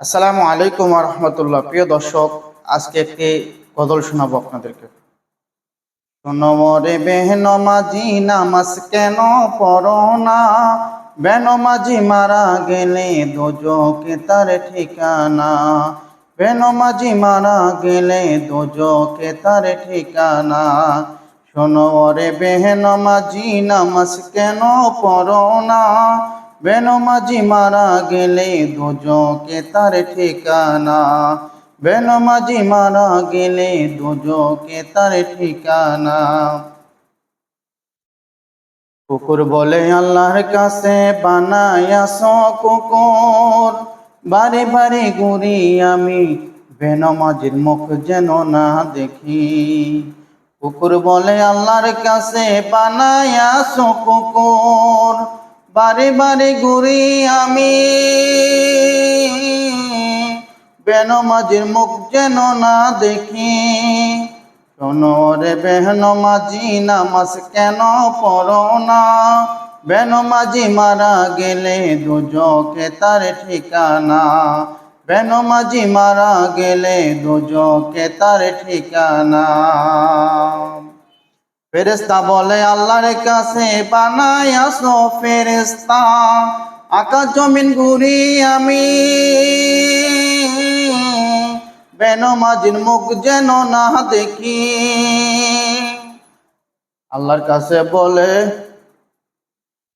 আসসালামু আলাইকুম ওয়া রাহমাতুল্লাহ। প্রিয় দর্শক, আজকে একটি গজল শোনাবো আপনাদেরকে। শোনো রে বেনমাজি, নামাজ কেন পড়ো না? বেনমাজি মারা গেলে দোজখে তার ঠিকানা। বেনমাজি মারা গেলে দোজখে তার ঠিকানা। শোনো রে বেনমাজি, নামাজ কেন পড়ো না? বেনমাজি মারা গেলে দোজখে তার ঠিকানা। বেনমাজি মারা গেলে দোজখে তার ঠিকানা। কুকুর বলে আল্লাহর কাছে বানায়াছো কুকুর, বারে বারে ঘুরি আমি বেনমাজির মুখ যেন না দেখি। কুকুর বলে আল্লাহর কাছে বানায়াছো কুকুর, বারে বারে ঘুরি আমি বেনমাজির মুখ যেন না দেখি। শোনো রে বেনমাজি, নামাজ কেন পড়ো না? বেনমাজি মারা গেলে দোজখে তার ঠিকানা। বেনমাজি মারা গেলে দোজখে তার ঠিকানা। ফেরেশতা বলে আল্লাহর কাছে বানায়াছো ফেরেশতা, আকাশ জমিন ঘুরি আমি বেনমাজির মুখ যেন না দেখি। আল্লাহর কাছে বলে